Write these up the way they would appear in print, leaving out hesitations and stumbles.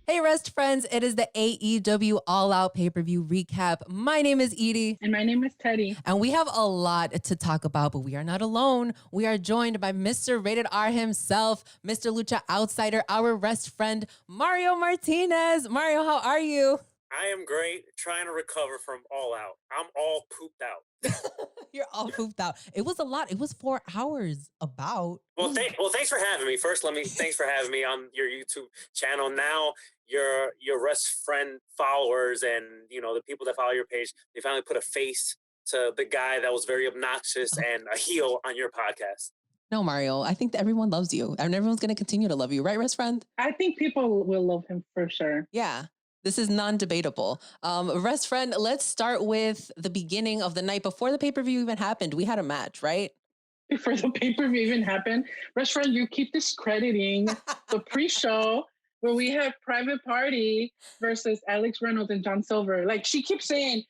Hey, Rest Friends, it is the AEW All Out pay-per-view recap. My name is Edie. And my name is Teddy. And we have a lot to talk about, but we are not alone. We are joined by Mr. Rated R himself, Mr. Lucha Outsider, our Rest Friend, Mario Martinez. Mario, how are you? I am great, trying to recover from All Out. I'm all pooped out. You're all pooped out. It was a lot. It was 4 hours about. Well, thanks for having me. First, thanks for having me on your YouTube channel. Now, your Rest Friend followers and the people that follow your page, they finally put a face to the guy that was very obnoxious and a heel on your podcast. No, Mario, I think that everyone loves you and everyone's going to continue to love you. Right, Rest Friend? I think people will love him for sure. Yeah. This is non-debatable. Rest Friend, let's start with the beginning of the night. Before the pay-per-view even happened, we had a match, right? Before the pay-per-view even happened, Rest Friend, you keep discrediting the pre-show where we have Private Party versus Alex Reynolds and John Silver. Like, she keeps saying,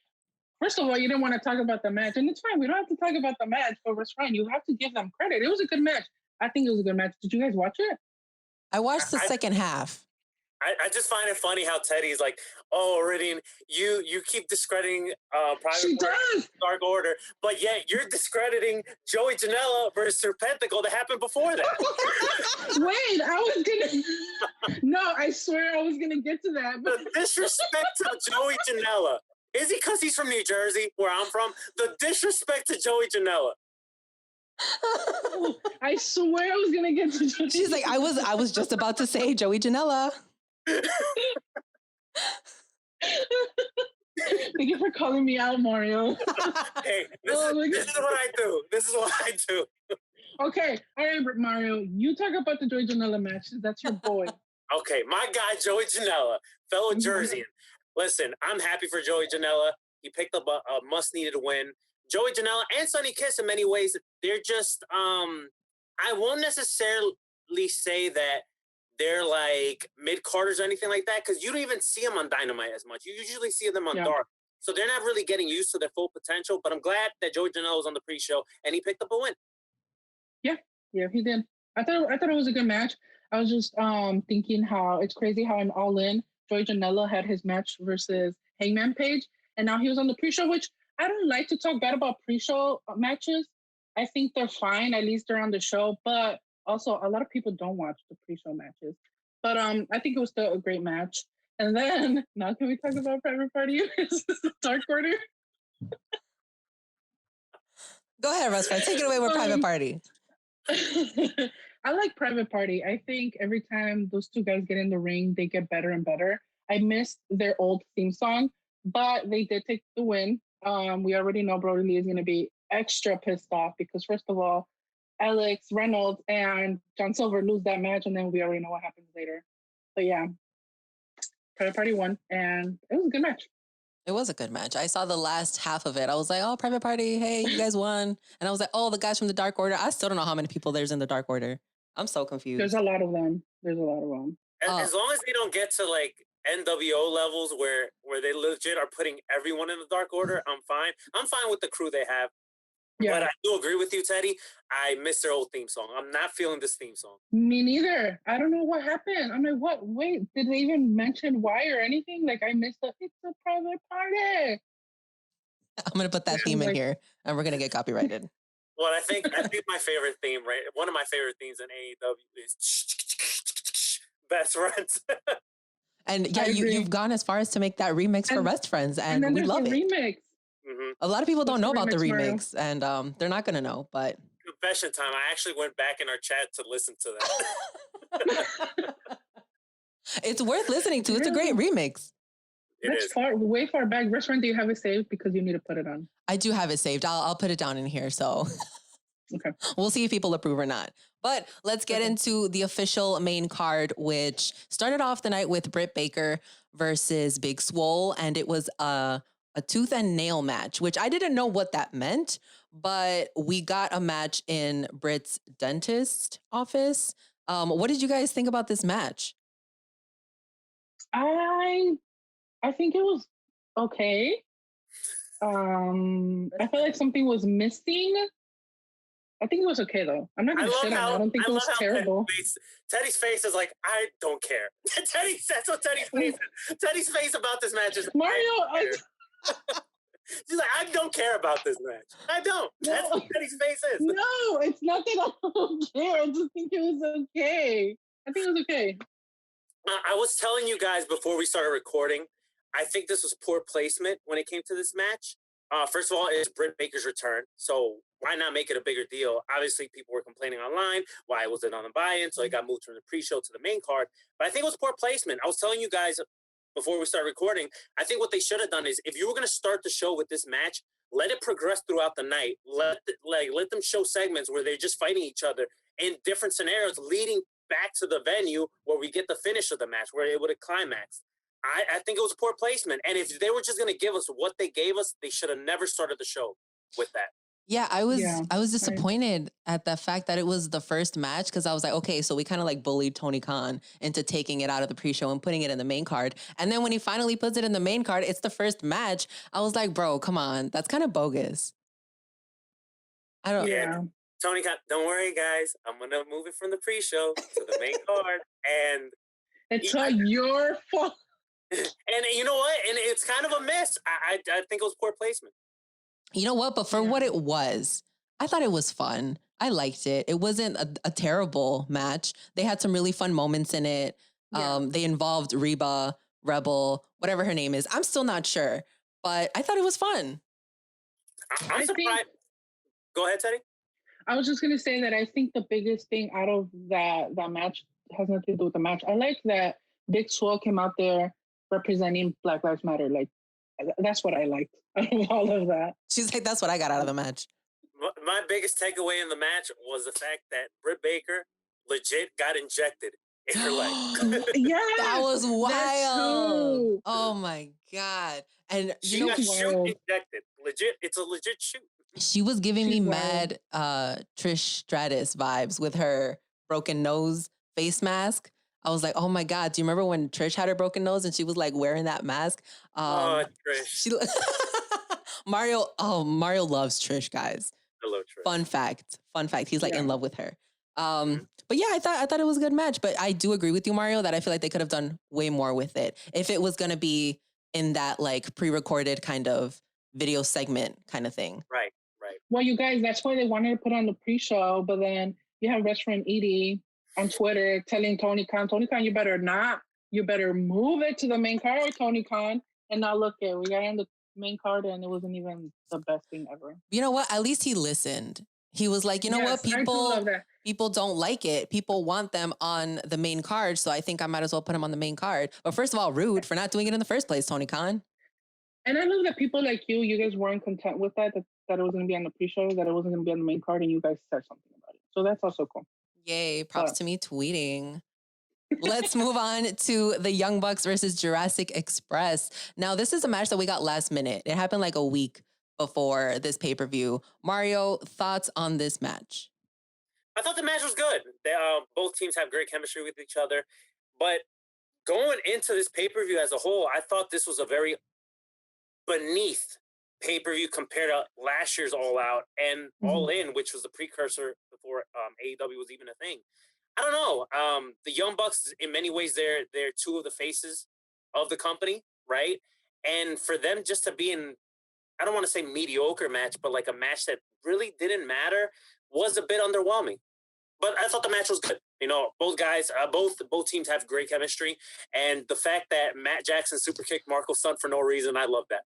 first of all, you didn't want to talk about the match, and it's fine. We don't have to talk about the match, but Rest Friend, you have to give them credit. It was a good match. I think it was a good match. Did you guys watch it? I watched the second half. I just find it funny how Teddy's like, oh, Iridian, you keep discrediting Private Party, Dark Order, but yet you're discrediting Joey Janela versus Serpenticle that happened before that. Wait, I swear I was gonna get to that. But the disrespect to Joey Janela. Is he because he's from New Jersey, where I'm from? The disrespect to Joey Janela. I swear I was gonna get to Joey. She's like, I was just about to say Joey Janela. Thank you for calling me out, Mario. Hey, this is what I do. This is what I do. Okay, all right, Mario. You talk about the Joey Janela match. That's your boy. Okay, my guy Joey Janela, fellow Jerseyan. Listen, I'm happy for Joey Janela. He picked up a must-needed win. Joey Janela and Sonny Kiss, in many ways, they're just. I won't necessarily say that they're like mid-carders or anything like that, because you don't even see them on Dynamite as much. You usually see them on Dark. So they're not really getting used to their full potential, but I'm glad that Joey Janela was on the pre-show and he picked up a win. Yeah, he did. I thought it was a good match. I was just thinking how it's crazy how in All In, Joey Janela had his match versus Hangman Page, and now he was on the pre-show, which I don't like to talk bad about pre-show matches. I think they're fine, at least they're on the show, but also, a lot of people don't watch the pre-show matches. But I think it was still a great match. And then, now can we talk about Private Party versus Dark Order? Go ahead, Restfriend. Take it away with Private Party. I like Private Party. I think every time those two guys get in the ring, they get better and better. I missed their old theme song, but they did take the win. We already know Brody Lee is going to be extra pissed off because, first of all, Alex Reynolds and John Silver lose that match, and then we already know what happens later. But yeah, Private Party won, and it was a good match. It was a good match. I saw the last half of it. I was like, oh, Private Party, hey, you guys won. And I was like, oh, the guys from the Dark Order. I still don't know how many people there's in the Dark Order. I'm so confused. There's a lot of them. As long as they don't get to like NWO levels where they legit are putting everyone in the Dark Order, I'm fine. I'm fine with the crew they have. Yeah. But I do agree with you, Teddy. I miss their old theme song. I'm not feeling this theme song. Me neither. I don't know what happened. I'm like, what? Wait, did they even mention why or anything? Like, I missed it's a Private Party. I'm going to put that theme in here, and we're going to get copyrighted. Well, I think my favorite theme, right? One of my favorite themes in AEW is Best Friends. And yeah, you've gone as far as to make that remix for Best Friends, and we love it. Remix. Mm-hmm. A lot of people don't know about the remix, and they're not going to know, but... Confession time. I actually went back in our chat to listen to that. It's worth listening to. It's a great remix. That's way far back. Restaurant, do you have it saved? Because you need to put it on. I do have it saved. I'll put it down in here, so... Okay. We'll see if people approve or not. But let's get into the official main card, which started off the night with Britt Baker versus Big Swole, and it was a tooth and nail match, which I didn't know what that meant, but we got a match in Britt's dentist office. What did you guys think about this match? I think it was okay. I felt like something was missing. I think it was okay though. I'm not gonna shit on it. I don't think it was terrible. Teddy's face is like, I don't care. That's what Teddy's face is. Teddy's face about this match is Mario. She's like, I don't care about this match. I don't. No. That's what Teddy's face is. No, it's not that I don't care. I just think it was okay. I think it was okay. I was telling you guys before we started recording, I think this was poor placement when it came to this match. First of all, it's Britt Baker's return, so why not make it a bigger deal? Obviously, people were complaining online. Why was it on the buy-in? So it got moved from the pre-show to the main card. But I think it was poor placement. I was telling you guys before we start recording, I think what they should have done is if you were going to start the show with this match, let it progress throughout the night. Let them show segments where they're just fighting each other in different scenarios, leading back to the venue where we get the finish of the match, where it would have climaxed. I think it was poor placement. And if they were just going to give us what they gave us, they should have never started the show with that. Yeah, I was disappointed at the fact that it was the first match because I was like, okay, so we kind of like bullied Tony Khan into taking it out of the pre-show and putting it in the main card. And then when he finally puts it in the main card, it's the first match. I was like, bro, come on. That's kind of bogus. I don't know. Tony Khan, don't worry, guys. I'm going to move it from the pre-show to the main card. And it's your fault. And you know what? And it's kind of a mess. I think it was poor placement. You know what? But for what it was, I thought it was fun. I liked it. It wasn't a terrible match. They had some really fun moments in it. Yeah. They involved Reba, Rebel, whatever her name is. I'm still not sure, but I thought it was fun. I'm surprised. Go ahead, Teddy. I was just going to say that I think the biggest thing out of that match has nothing to do with the match. I like that Big Swole came out there representing Black Lives Matter. Like, that's what I liked out of all of that. She's like, that's what I got out of the match. My biggest takeaway in the match was the fact that Britt Baker legit got injected in her leg. Yeah, that was wild. Oh my God. And she got shoot injected. Legit, it's a legit shoot. She was giving me mad Trish Stratus vibes with her broken nose face mask. I was like, oh my God, do you remember when Trish had her broken nose and she was like wearing that mask? Trish. Mario loves Trish, guys. I love Trish. Fun fact. He's like in love with her. But yeah, I thought it was a good match, but I do agree with you, Mario, that I feel like they could have done way more with it. If it was going to be in that like pre-recorded kind of video segment kind of thing. Right. Well, you guys, that's why they wanted to put on the pre-show, but then you have Wrestfriend Edie on Twitter telling Tony Khan, you better move it to the main card, Tony Khan. And now look at, we got on the main card and it wasn't even the best thing ever. You know what? At least he listened. He was like, you know what? People don't like it. People want them on the main card. So I think I might as well put them on the main card. But first of all, rude for not doing it in the first place, Tony Khan. And I love that people like you guys weren't content with that it was going to be on the pre-show, that it wasn't going to be on the main card, and you guys said something about it. So that's also cool. Yay, props to me tweeting. Let's move on to the Young Bucks versus Jurassic Express. Now, this is a match that we got last minute. It happened like a week before this pay-per-view. Mario, thoughts on this match? I thought the match was good. Both teams have great chemistry with each other. But going into this pay-per-view as a whole, I thought this was a very beneath pay-per-view compared to last year's All Out and All In, which was the precursor before AEW was even a thing. I don't know. The Young Bucks, in many ways, they're two of the faces of the company, right? And for them just to be in, I don't want to say mediocre match, but like a match that really didn't matter was a bit underwhelming. But I thought the match was good. You know, both guys, both teams have great chemistry. And the fact that Matt Jackson super kicked Marco Stunt for no reason, I love that.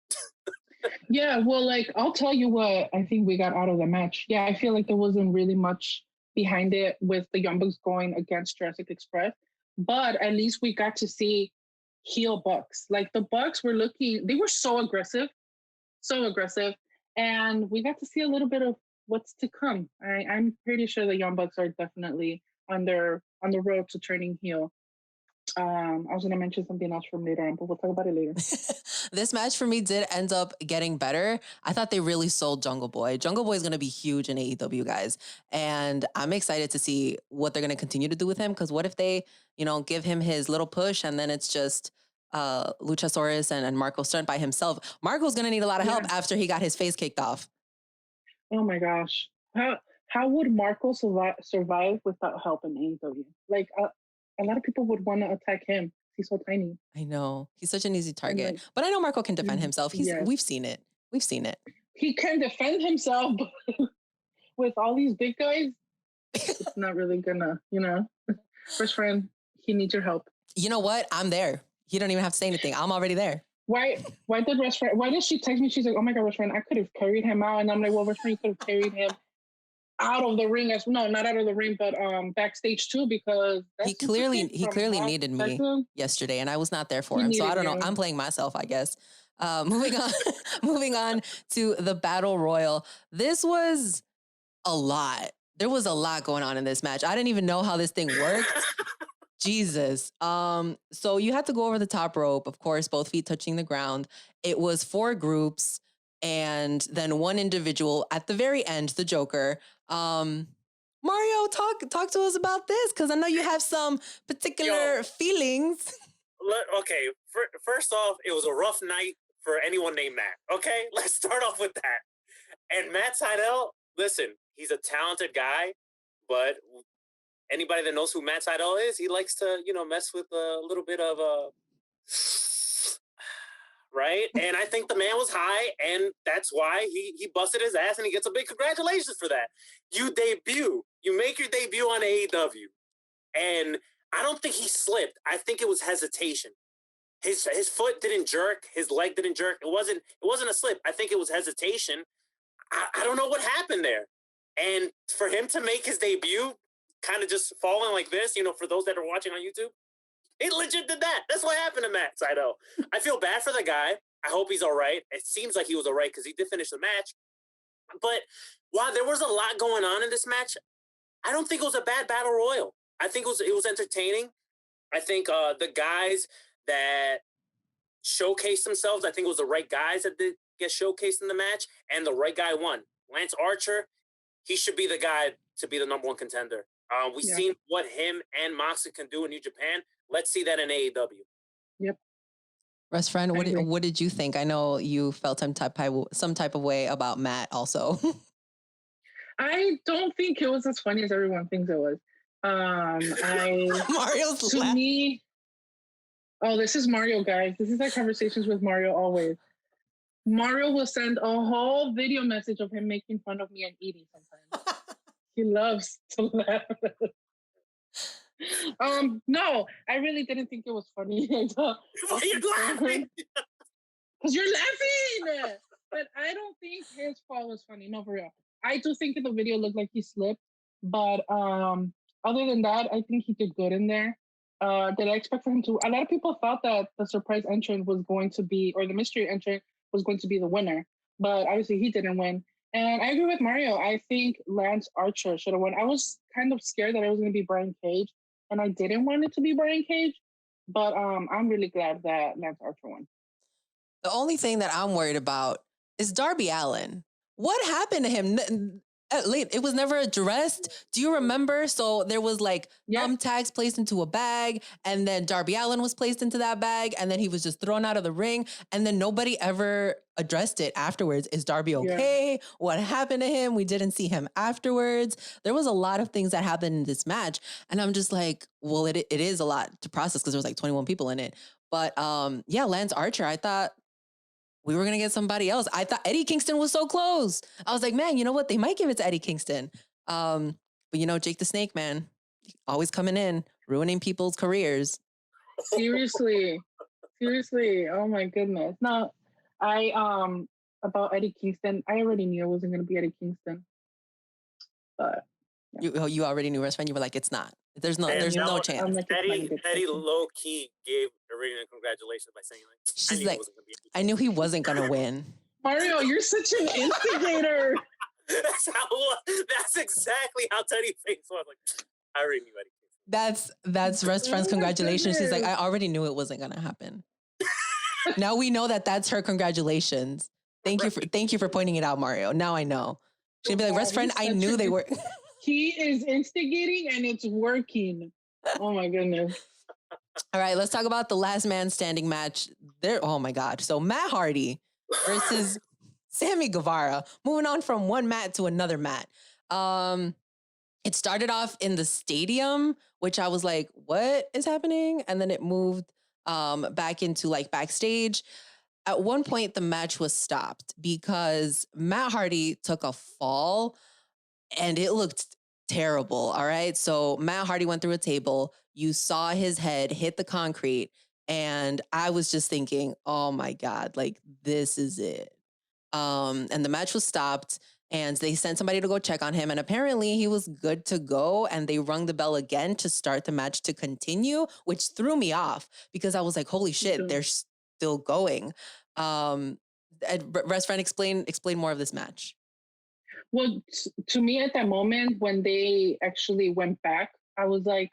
Yeah, well, like, I'll tell you what I think we got out of the match. Yeah, I feel like there wasn't really much behind it with the Young Bucks going against Jurassic Express. But at least we got to see heel Bucks. Like, the Bucks were they were so aggressive. And we got to see a little bit of what's to come. I'm pretty sure the Young Bucks are definitely on the road to turning heel. I was going to mention something else from later on, but we'll talk about it later. This match for me did end up getting better. I thought they really sold Jungle Boy. Jungle Boy is going to be huge in AEW, guys. And I'm excited to see what they're going to continue to do with him. Because what if they, give him his little push and then it's just Luchasaurus and Marco Stunt by himself. Marco's going to need a lot of help after he got his face kicked off. Oh my gosh. how would Marco survive without help in AEW? Like a lot of people would want to attack him. He's so tiny. I know. He's such an easy And target. like, But I know Marco can defend himself. yes, We've seen it. We've seen it. he can defend himself, but with all these big guys, it's not really gonna, First friend, he needs your help. You know what? I'm there. You don't even have to say anything. I'm already there. Why did she text me? She's like, oh my God, Wrestfriend, I could have carried him out. And I'm like, well, Wrestfriend, you could have carried him out of the ring no, not out of the ring, but backstage too, because he clearly needed me yesterday, and I was not there for him. So I don't know. I'm playing myself, I guess. Moving on to the Battle Royal. This was a lot. There was a lot going on in this match. I didn't even know how this thing worked. Jesus. So you had to go over the top rope, of course, both feet touching the ground. It was 4 groups and then one individual at the very end, the Joker. Mario, talk to us about this, because I know you have some particular feelings. Okay, first off, it was a rough night for anyone named Matt. Okay, let's start off with that. And Matt Sydal, listen, he's a talented guy, but anybody that knows who Matt Sydal is, he likes to, mess with a little bit of right? And I think the man was high, and that's why he busted his ass, and he gets a big congratulations for that. You make your debut on AEW, and I don't think he slipped. I think it was hesitation. His foot didn't jerk, his leg didn't jerk. It wasn't a slip. I think it was hesitation. I don't know what happened there. And for him to make his debut, kind of just falling like this, for those that are watching on YouTube, he legit did that. That's what happened to Matt Sydal. I feel bad for the guy. I hope he's all right. It seems like he was all right because he did finish the match. But while there was a lot going on in this match, I don't think it was a bad battle royal. I think it was entertaining. I think the guys that showcased themselves, I think it was the right guys that did get showcased in the match, and the right guy won. Lance Archer, he should be the guy to be the number 1 contender. We've seen what him and Moxley can do in New Japan. Let's see that in AEW. Yep. Wrestfriend, what did you think? I know you felt some type of way about Matt also. I don't think it was as funny as everyone thinks it was. Mario's to laugh. Me, oh, this is Mario, guys. This is like conversations with Mario always. Mario will send a whole video message of him making fun of me and eating sometimes. He loves to laugh. No, I really didn't think it was funny. Why are you laughing? Because you're laughing. But I don't think his fall was funny. No, for real. I do think in the video looked like he slipped. But other than that, I think he did good in there. Did I expect for him to? A lot of people thought that the surprise entrant was going to be, or the mystery entrant was going to be the winner. But obviously he didn't win. And I agree with Mario. I think Lance Archer should have won. I was kind of scared that it was going to be Brian Cage, and I didn't want it to be Brian Cage. But I'm really glad that Lance Archer won. The only thing that I'm worried about is Darby Allin. What happened to him? It was never addressed. Do you remember? So there was like thumbtacks placed into a bag, and then Darby Allin was placed into that bag, and then he was just thrown out of the ring, and then nobody ever addressed it afterwards. Is Darby okay? Yeah. What happened to him? We didn't see him afterwards. There was a lot of things that happened in this match, and I'm just like, well, it is a lot to process because there was like 21 people in it. But Lance Archer, I thought we were going to get somebody else. I thought Eddie Kingston was so close. I was like, man, you know what? They might give it to Eddie Kingston. But Jake the Snake, man, always coming in, ruining people's careers. Seriously. Oh my goodness. No, about Eddie Kingston, I already knew it wasn't going to be Eddie Kingston. But you already knew, Wrestfriend. You were like, it's not. There's no chance. Like, Eddie low key gave Arena congratulations by saying like, she's like, I knew he wasn't gonna win. Mario, you're such an instigator. That's exactly how Teddy Face was. Like, I already knew Eddie. That's Wrestfriend's congratulations. She's like, I already knew it wasn't gonna happen. Now we know that's her congratulations. Thank you for pointing it out, Mario. Now I know. She'd be like, Wrestfriend, I knew they were. He is instigating and it's working. Oh my goodness. All right, let's talk about the last man standing match. Oh my God. So Matt Hardy versus Sammy Guevara, moving on from one mat to another mat. It started off in the stadium, which I was like, what is happening? And then it moved back into like backstage. At one point, the match was stopped because Matt Hardy took a fall and it looked terrible. All right. So Matt Hardy went through a table. You saw his head hit the concrete. And I was just thinking, oh my God, like this is it. And the match was stopped and they sent somebody to go check on him. And apparently he was good to go. And they rung the bell again to start the match to continue, which threw me off because I was like, holy shit, they're still going. Rest friend, explain more of this match. Well, to me at that moment when they actually went back, I was like,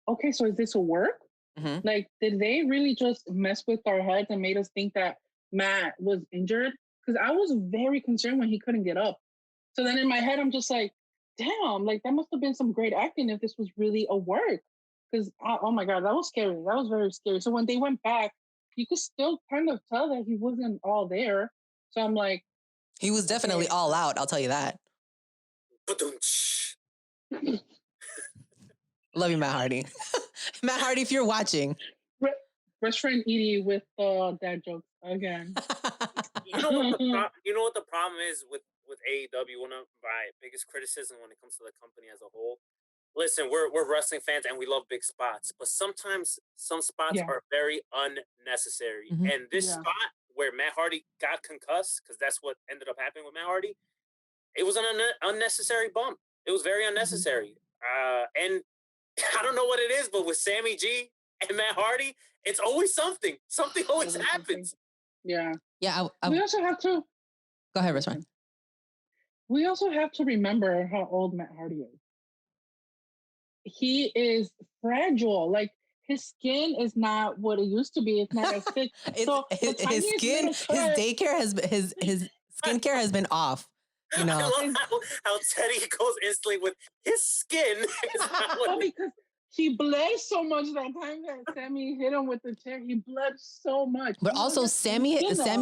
okay, so is this a work? Mm-hmm. Like, did they really just mess with our heads and made us think that Matt was injured? Because I was very concerned when he couldn't get up. So then in my head, I'm just like, damn, like that must have been some great acting if this was really a work. Because, oh my God, that was scary. That was very scary. So when they went back, you could still kind of tell that he wasn't all there. So I'm like, he was definitely all out. I'll tell you that. Love you, Matt Hardy. Matt Hardy, if you're watching. Wrestfriends Edie with dad jokes again. You know what the problem is with AEW? One of my biggest criticism when it comes to the company as a whole. Listen, we're wrestling fans and we love big spots, but sometimes some spots are very unnecessary. Mm-hmm. And this spot where Matt Hardy got concussed, because that's what ended up happening with Matt Hardy, it was an unnecessary bump. It was very unnecessary. And I don't know what it is, but with Sammy G and Matt Hardy, it's always something. Something always happens. Yeah. Yeah. We also have to... Go ahead, Restaurant. We also have to remember how old Matt Hardy is. He is fragile. Like, his skin is not what it used to be. It's not as thick. So his skin, his daycare his skincare has been off. You know, I love how Teddy goes instantly with his skin. Because he bled so much that time that Sammy hit him with the chair. He bled so much. But also Sammy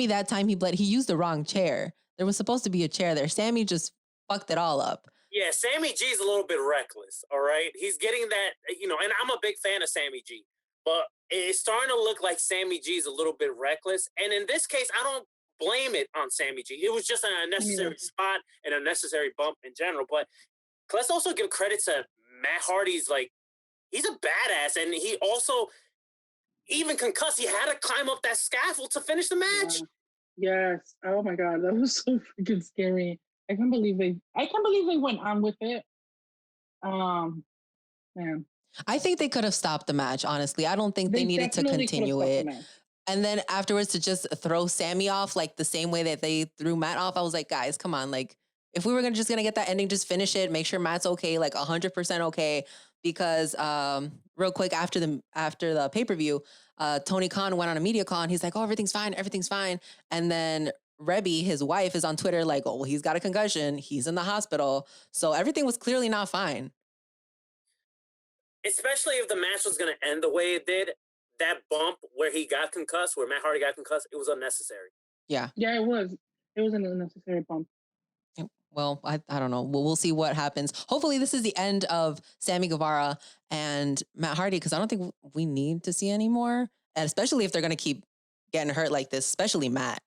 that time he bled. He used the wrong chair. There was supposed to be a chair there. Sammy just fucked it all up. Yeah, Sammy G's a little bit reckless, all right? He's getting that, and I'm a big fan of Sammy G, but it's starting to look like Sammy G's a little bit reckless. And in this case, I don't blame it on Sammy G. It was just an unnecessary spot and a unnecessary bump in general. But let's also give credit to Matt Hardy's, like, he's a badass. And he also, even concussed, he had to climb up that scaffold to finish the match. Yeah. Yes. Oh my God, that was so freaking scary. I can't believe they went on with it. Man. I think they could have stopped the match, honestly. I don't think they needed to continue it. And then afterwards to just throw Sammy off like the same way that they threw Matt off. I was like, guys, come on. Like, if we were just gonna get that ending, just finish it, make sure Matt's okay, like 100% okay. Because real quick after the pay-per-view, Tony Khan went on a media call and he's like, oh, everything's fine. And then Rebby, his wife, is on Twitter like, oh, well, he's got a concussion. He's in the hospital. So everything was clearly not fine. Especially if the match was going to end the way it did, that bump where he got concussed, where Matt Hardy got concussed, it was unnecessary. Yeah. Yeah, it was. It was an unnecessary bump. Well, I don't know. We'll see what happens. Hopefully this is the end of Sammy Guevara and Matt Hardy, because I don't think we need to see any more. And especially if they're going to keep getting hurt like this, especially Matt.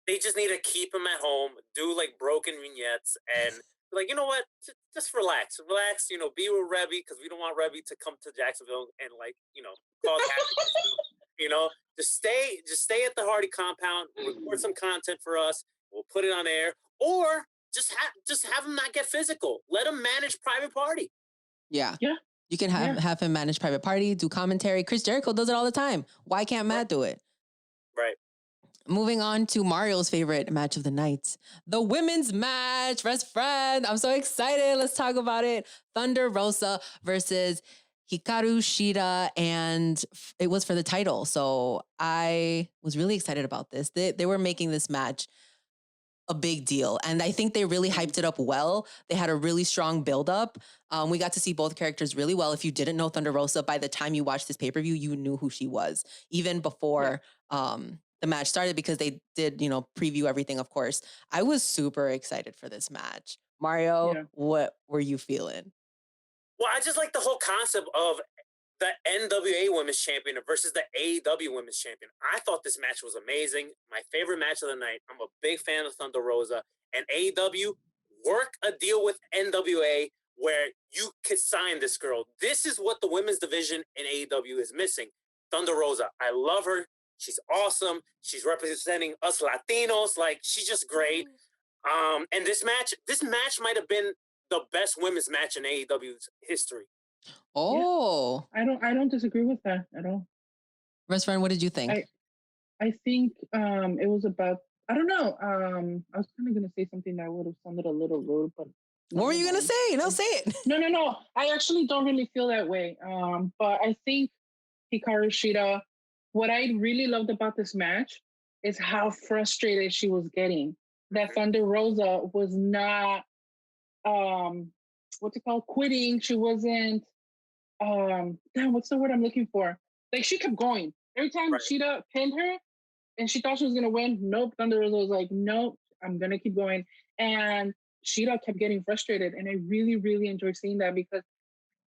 They just need to keep him at home, do like broken vignettes, and like, you know what? Just relax, be with Rebby, because we don't want Rebby to come to Jacksonville and like, cause havoc. Just stay at the Hardy compound, record some content for us. We'll put it on air, or just have him not get physical. Let him manage Private Party. Yeah. You can have him manage Private Party, do commentary. Chris Jericho does it all the time. Why can't Matt do it? Right. Moving on to Mario's favorite match of the night, the women's match. Wrestfriends, I'm so excited. Let's talk about it. Thunder Rosa versus Hikaru Shida, and it was for the title. So I was really excited about this. They were making this match a big deal. And I think they really hyped it up well. They had a really strong buildup. We got to see both characters really well. If you didn't know Thunder Rosa, by the time you watched this pay-per-view, you knew who she was, even before the match started, because they did, preview everything, of course. I was super excited for this match. Mario, Yeah. what were you feeling? Well, I just like the whole concept of the NWA Women's Champion versus the AEW Women's Champion. I thought this match was amazing. My favorite match of the night. I'm a big fan of Thunder Rosa. And AEW, work a deal with NWA where you could sign this girl. This is what the women's division in AEW is missing. Thunder Rosa, I love her. She's awesome. She's representing us Latinos. Like, she's just great. And this match might have been the best women's match in AEW's history. Oh, I don't disagree with that at all. best friend, what did you think? I think it was about, I don't know. I was kind of gonna say something that would have sounded a little rude, but What were you gonna say? No, say it. No. I actually don't really feel that way. But I think Hikaru Shida, what I really loved about this match is how frustrated she was getting. That Thunder Rosa was not what's it called? Quitting. She wasn't damn, what's the word I'm looking for? Like, she kept going. Every time Shida pinned her and she thought she was gonna win, nope. Thunder Rosa was like, nope, I'm gonna keep going. And Shida kept getting frustrated. And I really, really enjoy seeing that because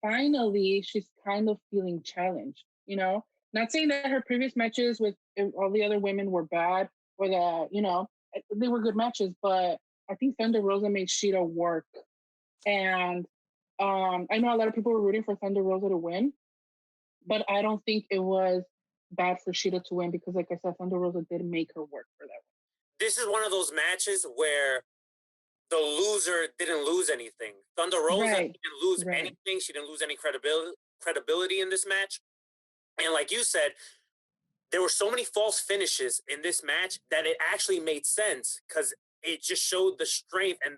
finally she's kind of feeling challenged, you know? Not saying that her previous matches with all the other women were bad or that, you know, they were good matches, but I think Thunder Rosa made Shida work. And I know a lot of people were rooting for Thunder Rosa to win, but I don't think it was bad for Shida to win because, like I said, Thunder Rosa did make her work for that one. This is one of those matches where the loser didn't lose anything. Thunder Rosa didn't lose anything. She didn't lose any credibility in this match. And like you said, there were so many false finishes in this match that it actually made sense because it just showed the strength and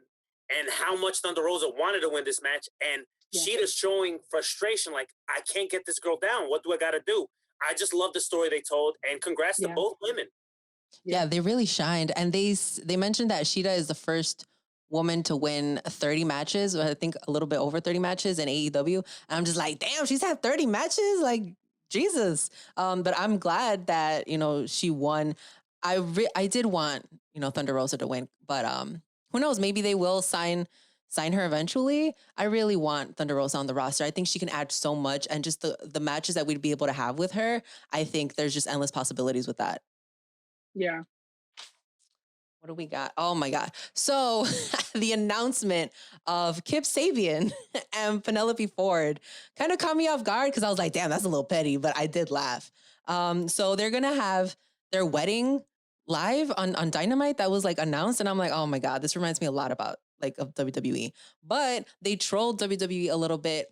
how much Thunder Rosa wanted to win this match. And Sheeta's showing frustration, like, I can't get this girl down. What do I got to do? I just love the story they told, and congrats to both women. Yeah, they really shined. And they mentioned that Sheeta is the first woman to win 30 matches, I think a little bit over 30 matches in AEW. And I'm just like, damn, she's had 30 matches? Like, Jesus. But I'm glad that, you know, she won. I did want, you know, Thunder Rosa to win, but who knows? Maybe they will sign her eventually. I really want Thunder Rosa on the roster. I think she can add so much, and just the matches that we'd be able to have with her, I think there's just endless possibilities with that. Yeah. What do we got? Oh my God. So the announcement of Kip Sabian and Penelope Ford kind of caught me off guard because I was like, damn, that's a little petty, but I did laugh. So they're going to have their wedding live on Dynamite that was like announced. And I'm like, oh my God, this reminds me a lot about like of WWE, but they trolled WWE a little bit.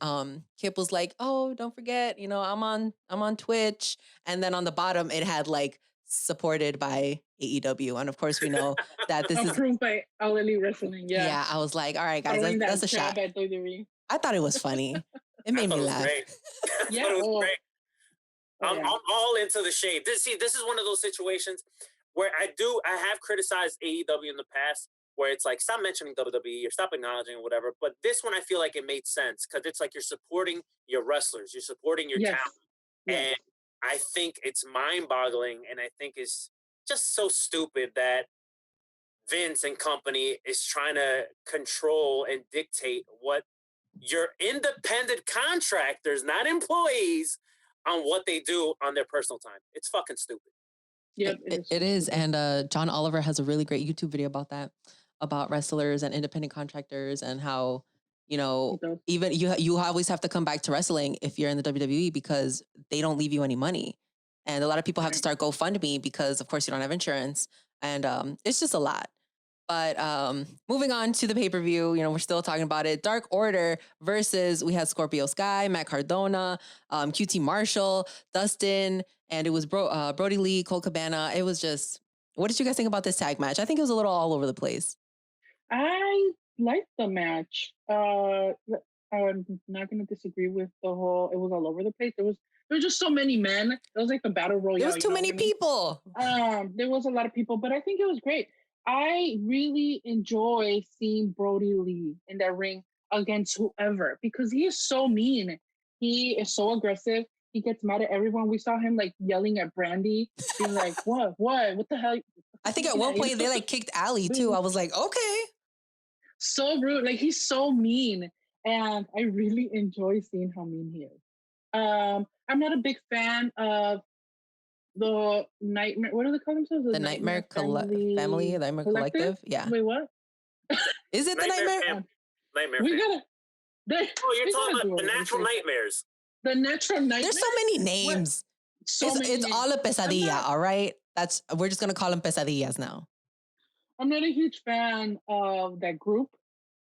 Kip was like, oh, don't forget, you know, I'm on Twitch. And then on the bottom, it had like supported by AEW. And of course, we know that this is approved by All Elite Wrestling. Yeah. Yeah, I was like, all right, guys, that's a shot. At WWE. I thought it was funny. It made me laugh. Great. Yeah, it was great. I'm all into the shade. This is one of those situations where I have criticized AEW in the past, where it's like, stop mentioning WWE or stop acknowledging or whatever. But this one, I feel like it made sense because it's like you're supporting your wrestlers, you're supporting your talent. And I think it's mind-boggling, and I think it's just so stupid that Vince and company is trying to control and dictate what your independent contractors, not employees, on what they do on their personal time. It's fucking stupid. Yeah, it is. And John Oliver has a really great YouTube video about that, about wrestlers and independent contractors and how, you know, even you always have to come back to wrestling if you're in the WWE because they don't leave you any money. And a lot of people have to start GoFundMe because, of course, you don't have insurance. And it's just a lot. But moving on to the pay-per-view, you know, we're still talking about it. Dark Order versus, we had Scorpio Sky, Matt Cardona, QT Marshall, Dustin, and it was Brody Lee, Colt Cabana. It was just, what did you guys think about this tag match? I think it was a little all over the place. I liked the match. I'm not going to disagree with the whole, it was all over the place. There was just so many men. It was like the battle royale. There was too many people. There was a lot of people, but I think it was great. I really enjoy seeing Brody Lee in that ring against whoever because he is so mean. He is so aggressive. He gets mad at everyone. We saw him like yelling at Brandy, being like, what the hell? I think at one point they like kicked Allie too. I was like, okay. so rude. Like he's so mean, and I really enjoy seeing how mean he is. I'm not a big fan of the Nightmare. What do they call themselves? The Nightmare Family, the Nightmare Collective. Yeah. Wait, what? Is it the Nightmare? Nightmare. We Family. gotta. Oh, you're talking about the Natural Nightmares. The Natural Nightmares. There's so many names. It's all a pesadilla. All right. We're just gonna call them pesadillas now. I'm not a huge fan of that group.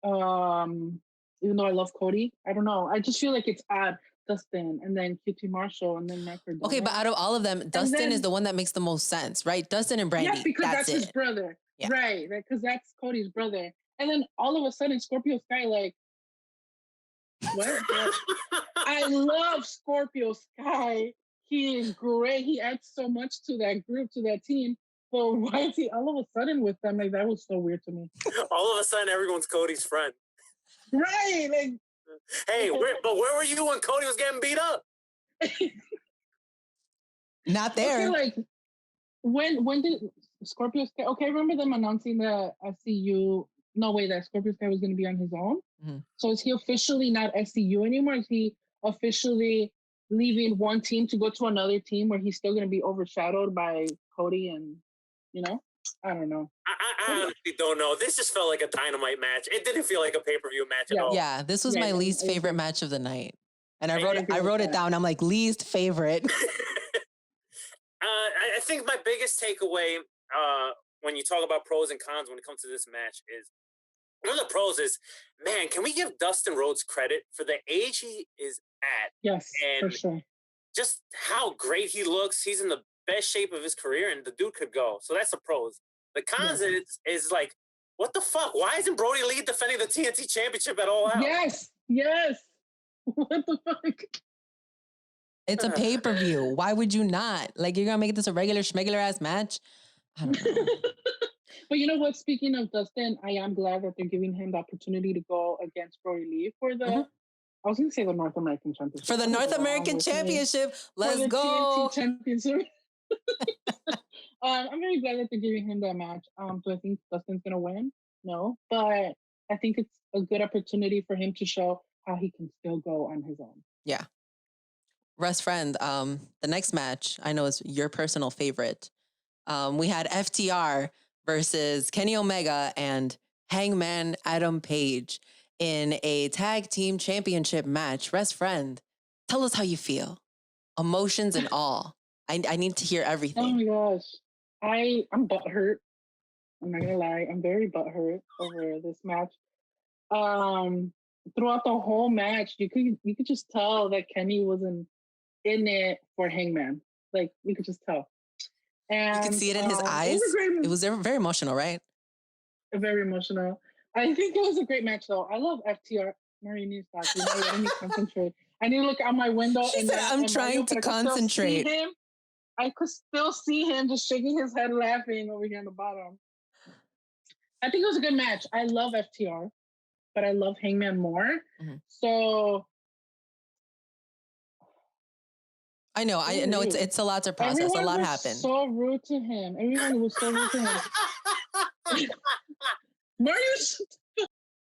Even though I love Cody, I don't know. I just feel like it's odd. Dustin and then QT Marshall and then Matt Cardona. Okay, but out of all of them, Dustin is the one that makes the most sense, right? Dustin and Brandy. Yeah, because that's his brother. Yeah. Right, because that's Cody's brother. And then all of a sudden, Scorpio Sky, like, what? I love Scorpio Sky. He is great. He adds so much to that group, to that team. But why is he all of a sudden with them? Like, that was so weird to me. All of a sudden, everyone's Cody's friend. Right, like. Hey, but where were you when Cody was getting beat up? Not there. Okay, like when did Scorpio Sky? Okay, I remember them announcing the SCU. No way, that Scorpio Sky was going to be on his own. Mm-hmm. So is he officially not SCU anymore? Is he officially leaving one team to go to another team where he's still going to be overshadowed by Cody and I don't know. I honestly don't know. This just felt like a Dynamite match. It didn't feel like a pay-per-view match at all. Yeah, this was my least favorite match of the night. And I wrote it down. I'm like, least favorite. I think my biggest takeaway when you talk about pros and cons when it comes to this match is, one of the pros is, man, can we give Dustin Rhodes credit for the age he is at? Yes, and for sure. Just how great he looks. He's in the best shape of his career, and the dude could go. So that's the pros. The cons is like, what the fuck? Why isn't Brody Lee defending the TNT Championship at All Out? Yes. What the fuck? It's a pay-per-view. Why would you not? Like, you're gonna make this a regular schmegular ass match? I don't know. But you know what? Speaking of Dustin, I am glad that they're giving him the opportunity to go against Brody Lee for the. Mm-hmm. I was going to say the North American Championship. For the North American Championship, let's go. TNT Championship. I'm very glad that they're giving him that match. Do I think Dustin's gonna win? No, but I think it's a good opportunity for him to show how he can still go on his own. Yeah. Wrestfriends, the next match I know is your personal favorite. We had FTR versus Kenny Omega and Hangman Adam Page in a tag team championship match. Wrestfriend, tell us how you feel. Emotions and all. I need to hear everything. Oh my gosh. I'm butthurt. I'm not gonna lie. I'm very butthurt over this match. Throughout the whole match, you could just tell that Kenny wasn't in it for Hangman. Like, you could just tell. And you could see it in his eyes. It was very emotional, right? Very emotional. I think it was a great match, though. I love FTR. Mary needs to stop. Let me concentrate. I need to look out my window. She said, I'm trying to concentrate. I could still see him just shaking his head, laughing over here on the bottom. I think it was a good match. I love FTR, but I love Hangman more. Mm-hmm. So I know it's a lot to process. Everyone a lot happened. So rude to him. Everyone was so rude to him. Marius.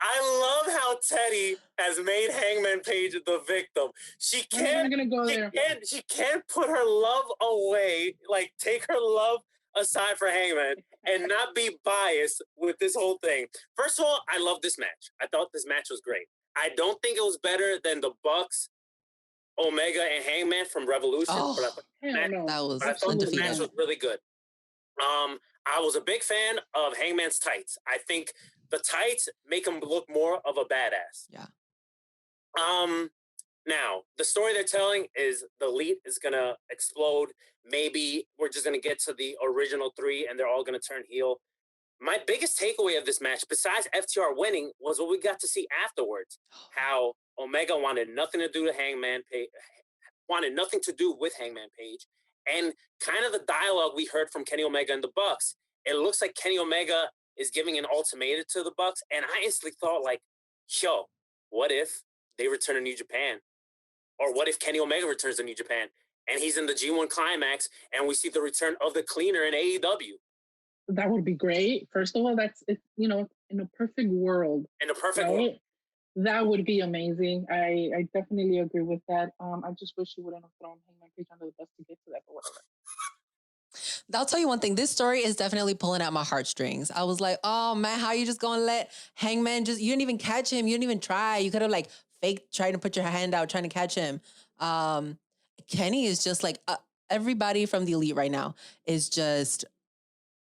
I love how Teddy has made Hangman Page the victim. She can't put her love away, like take her love aside for Hangman and not be biased with this whole thing. First of all, I love this match. I thought this match was great. I don't think it was better than the Bucks, Omega, and Hangman from Revolution. Oh, but I thought this match was really good. I was a big fan of Hangman's tights. I think the tights make him look more of a badass. Yeah. Now, the story they're telling is the Elite is going to explode. Maybe we're just going to get to the original three and they're all going to turn heel. My biggest takeaway of this match, besides FTR winning, was what we got to see afterwards. How Omega wanted nothing to do with Hangman Page, and kind of the dialogue we heard from Kenny Omega and the Bucks. It looks like Kenny Omega is giving an ultimatum to the Bucks, and I instantly thought, like, yo, what if they return to New Japan? Or what if Kenny Omega returns to New Japan and he's in the G1 Climax and we see the return of the Cleaner in AEW? That would be great. First of all, that's in a perfect world, In a perfect world. right? That would be amazing. I definitely agree with that. I just wish you wouldn't have thrown Hangman Page under the bus to get to that, but whatever. I'll tell you one thing. This story is definitely pulling at my heartstrings. I was like, oh man, how are you just gonna let Hangman you didn't even catch him. You didn't even try. You could have like fake trying to put your hand out, trying to catch him. Um, Kenny is just like, everybody from the Elite right now is just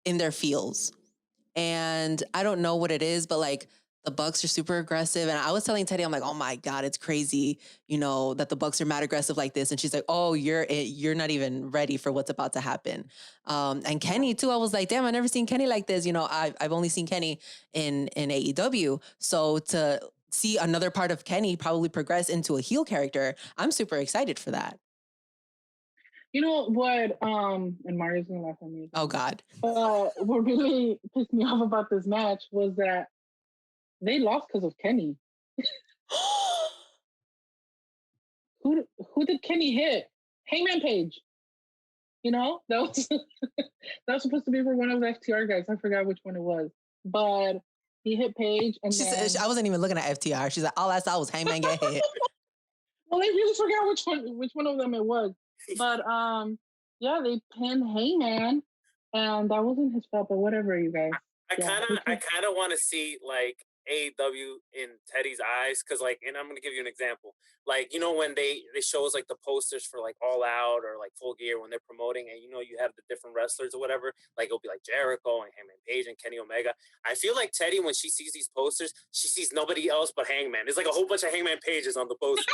in their feels. And I don't know what it is, but like the Bucks are super aggressive. And I was telling Teddy, I'm like, oh my God, it's crazy, that the Bucks are mad aggressive like this. And she's like, oh, you're not even ready for what's about to happen. And Kenny too, I was like, damn, I've never seen Kenny like this. I've only seen Kenny in AEW. So to see another part of Kenny probably progress into a heel character, I'm super excited for that. You know what? And Mario's gonna laugh at me. Oh God. What really pissed me off about this match was that they lost because of Kenny. Who did Kenny hit? Hangman Page. That was that was supposed to be for one of the FTR guys. I forgot which one it was, but he hit Page, and said, I wasn't even looking at FTR. She's like, all I saw was Hangman get hit. Well, I really forgot which one of them it was, but yeah, they pinned Hangman, and that wasn't his fault. But whatever, you guys. I kind of want to see like AEW in Teddy's eyes, because and I'm gonna give you an example. When they show us like the posters for like All Out or like Full Gear when they're promoting, and you have the different wrestlers or whatever, like it'll be like Jericho and Hangman Page and Kenny Omega. I feel like Teddy, when she sees these posters, she sees nobody else but Hangman. There's like a whole bunch of Hangman Pages on the poster.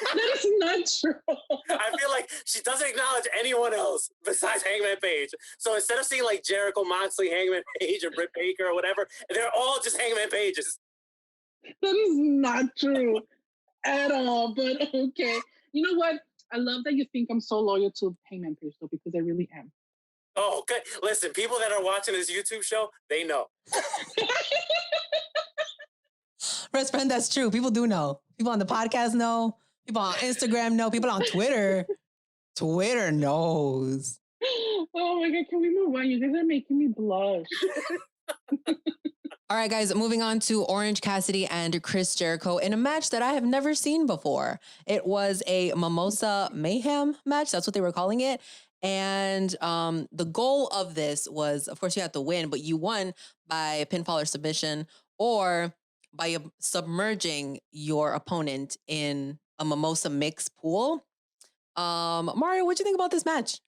That is not true. I feel like she doesn't acknowledge anyone else besides Hangman Page. So instead of seeing like Jericho, Moxley, Hangman Page, or Britt Baker or whatever, they're all just Hangman Pages. That is not true at all, but okay. You know what? I love that you think I'm so loyal to Hangman Page, though, because I really am. Oh, okay. Listen, people that are watching this YouTube show, they know. Wrestfriends, that's true. People do know. People on the podcast know. People on Instagram know. People on Twitter. Twitter knows. Oh my God, can we move on? You guys are making me blush. All right, guys, moving on to Orange Cassidy and Chris Jericho in a match that I have never seen before. It was a Mimosa Mayhem match. That's what they were calling it. And the goal of this was, of course, you have to win, but you won by pinfall or submission or by submerging your opponent in a mimosa mix pool. Mario, what do you think about this match?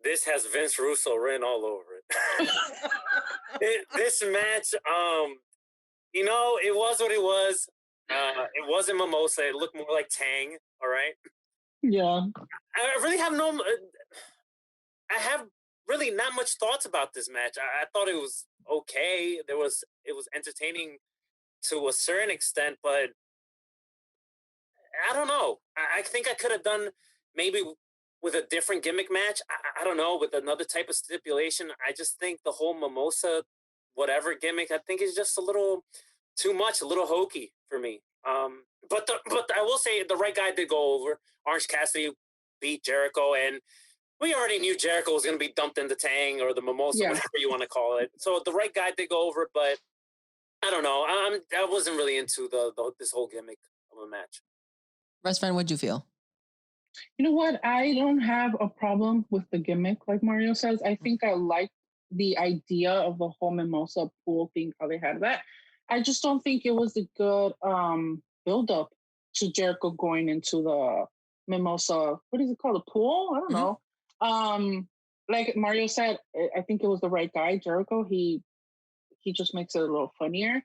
This has Vince Russo written all over it. This match, it was what it was. It wasn't mimosa. It looked more like Tang. All right. Yeah. I really have I have really not much thoughts about this match. I thought it was okay. It was entertaining to a certain extent, but I don't know. I think I could have done maybe with a different gimmick match. I don't know, with another type of stipulation. I just think the whole mimosa whatever gimmick, I think is just a little too much, a little hokey for me. But I will say the right guy did go over. Orange Cassidy beat Jericho, and we already knew Jericho was going to be dumped in the Tang or the Mimosa, whatever you want to call it. So the right guy did go over, but I don't know. I wasn't really into this whole gimmick of a match. Wrestfriend, what'd you feel? You know what? I don't have a problem with the gimmick, like Mario says. I think I like the idea of the whole mimosa pool thing, how they had that. I just don't think it was a good build-up to Jericho going into the mimosa. What is it called? A pool? I don't know. Like Mario said, I think it was the right guy, Jericho. He just makes it a little funnier.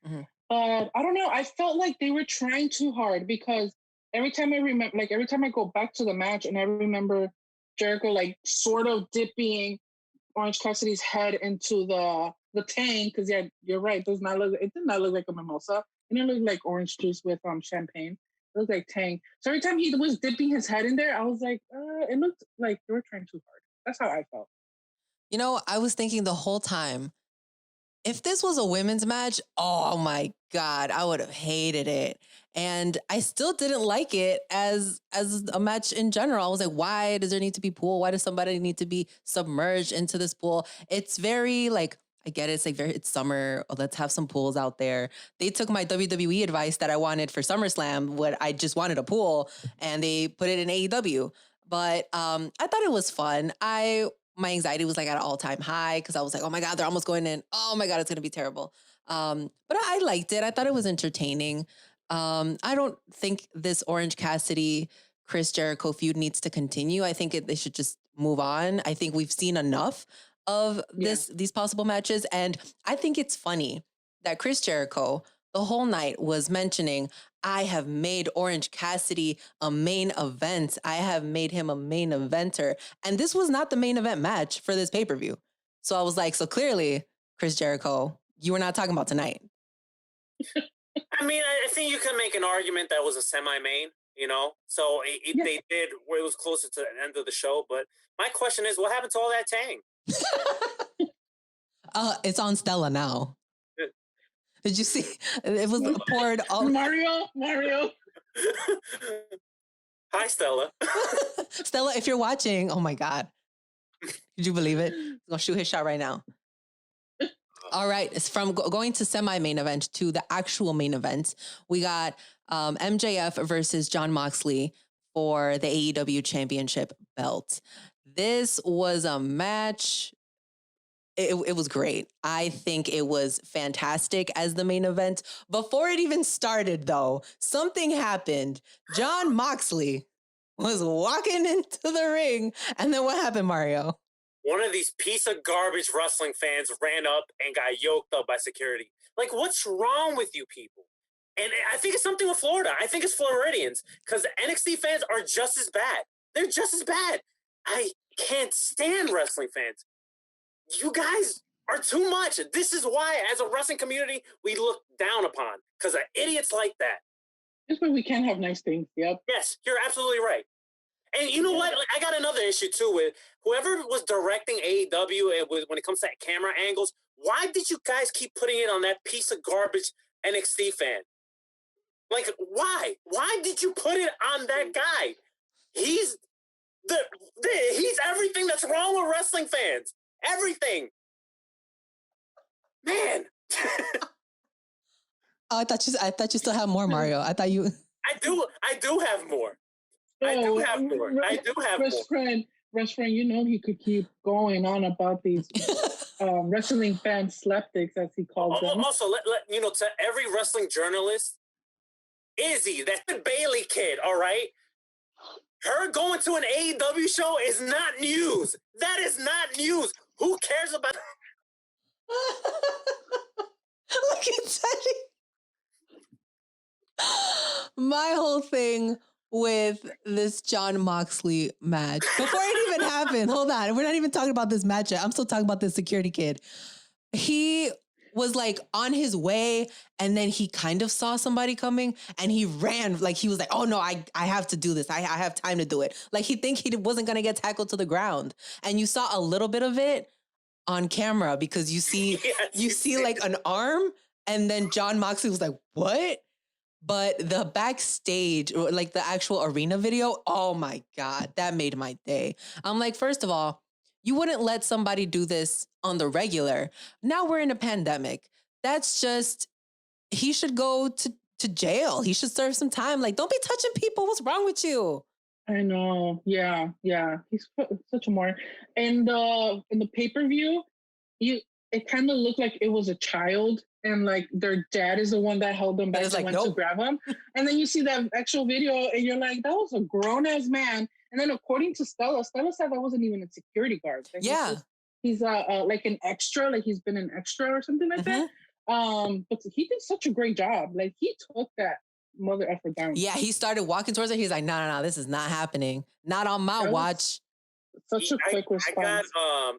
But I don't know. I felt like they were trying too hard because every time I go back to the match and I remember Jericho like sort of dipping Orange Cassidy's head into the tank, because yeah, you're right. It did not look like a mimosa. It didn't look like orange juice with champagne. It looked like Tang. So every time he was dipping his head in there, I was like, it looked like they were trying too hard. That's how I felt. You know, I was thinking the whole time, if this was a women's match, oh my God, I would have hated it. And I still didn't like it as a match in general. I was like, why does there need to be pool? Why does somebody need to be submerged into this pool? It's very like, I get it. It's like it's summer. Oh, let's have some pools out there. They took my WWE advice that I wanted for SummerSlam. What I just wanted a pool, and they put it in AEW. But I thought it was fun. My anxiety was like at an all-time high because I was like, oh my God, they're almost going in. Oh my God, it's gonna be terrible. But I liked it. I thought it was entertaining. I don't think this Orange Cassidy Chris Jericho feud needs to continue. I think they should just move on. I think we've seen enough of these possible matches. And I think it's funny that Chris Jericho the whole night was mentioning, I have made Orange Cassidy a main event. I have made him a main eventer. And this was not the main event match for this pay-per-view. So I was like, so clearly, Chris Jericho, you were not talking about tonight. I mean, I think you can make an argument that was a semi-main, you know? So they did where it was closer to the end of the show. But my question is, what happened to all that Tang? It's on Stella now. Did you see? It was poured all. Mario. Hi, Stella. Stella, if you're watching, oh my God. Did you believe it? He's going to shoot his shot right now. All right. It's from going to semi-main event to the actual main event. We got MJF versus Jon Moxley for the AEW Championship belt. This was a match. It was great. I think it was fantastic as the main event. Before it even started, though, something happened. Jon Moxley was walking into the ring. And then what happened, Mario? One of these piece of garbage wrestling fans ran up and got yoked up by security. Like, what's wrong with you people? And I think it's something with Florida. I think it's Floridians, because NXT fans are just as bad. They're just as bad. I can't stand wrestling fans. You guys are too much. This is why, as a wrestling community, we look down upon, because of idiots like that. That's why we can't have nice things. Yep. Yes, you're absolutely right. And you know what? Like, I got another issue, too, with whoever was directing AEW and when it comes to camera angles. Why did you guys keep putting it on that piece of garbage NXT fan? Like, why? Why did you put it on that guy? He's everything that's wrong with wrestling fans. Everything. Man. Oh, I thought you still have more, Mario. I thought you. I do have more. I do have more. Best friend, you know he could keep going on about these wrestling fan slapdicks, as he calls them. Also, let you know, to every wrestling journalist, Izzy, that's the Bailey kid, all right? Her going to an AEW show is not news. That is not news. Who cares about? Look at Teddy. My whole thing with this Jon Moxley match, before it even happened, hold on, we're not even talking about this match yet. I'm still talking about this security kid. He was like on his way, and then he kind of saw somebody coming, and he ran. Like he was like, "Oh no, I have to do this. I have time to do it." Like he wasn't gonna get tackled to the ground, and you saw a little bit of it on camera because you see like an arm, and then Jon Moxley was like, "What?" But the backstage, or like the actual arena video, oh my God, that made my day. I'm like, first of all, you wouldn't let somebody do this on the regular. Now we're in a pandemic. That's just, he should go to jail. He should serve some time. Like, don't be touching people. What's wrong with you? I know. Yeah. He's such a moron. And in the pay-per-view, it kind of looked like it was a child, and like their dad is the one that held them back and went to grab him. And then you see that actual video, and you're like, that was a grown-ass man. And then according to Stella said that wasn't even a security guard. Like he's like an extra, like he's been an extra or something like that. But he did such a great job. Like he took that mother effer down. Yeah, he started walking towards her. He's like, no, this is not happening. Not on my watch. Such a quick response.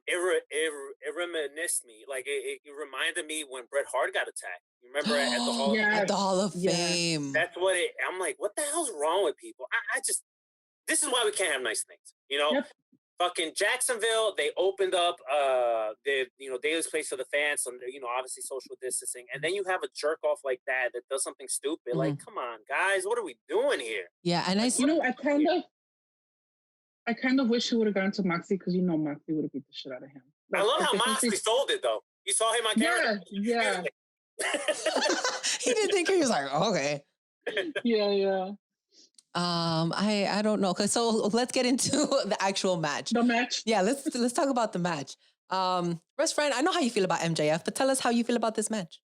It reminisced me, like it reminded me when Bret Hart got attacked. You remember at the Hall? Yes. At the Hall of Fame. That's what I'm like, what the hell's wrong with people? I just, this is why we can't have nice things, you know? Yep. Fucking Jacksonville, they opened up Daly's place for the fans, so obviously social distancing, and then you have a jerk off like that does something stupid. Like, come on, guys, what are we doing here? Yeah, and I kind of wish he would have gone to Moxley, because Moxley would have beat the shit out of him. I love how Moxley sold it, though. You saw him on camera? Yeah. He didn't think he was like, okay. Yeah. I don't know. So let's get into the actual match. The match? Yeah, let's talk about the match. Best friend, I know how you feel about MJF, but tell us how you feel about this match.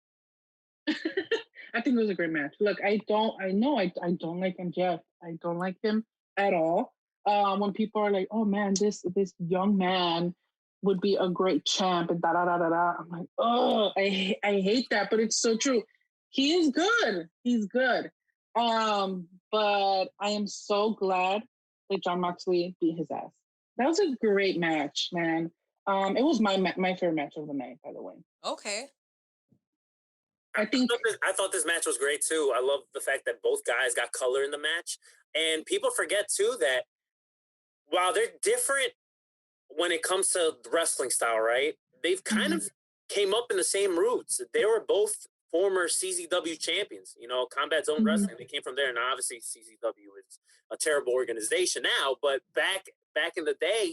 I think it was a great match. Look, I don't like MJF. I don't like him at all. When people are like, "Oh man, this young man would be a great champ," and da da da da da, I'm like, "Oh, I hate that," but it's so true. He is good. He's good. But I am so glad that John Moxley beat his ass. That was a great match, man. It was my favorite match of the night, by the way. Okay. I thought this match was great too. I love the fact that both guys got color in the match, and people forget too that while they're different when it comes to wrestling style, right? They've kind of came up in the same roots. They were both former CZW champions, Combat Zone Wrestling. They came from there, and obviously CZW is a terrible organization now. But back in the day,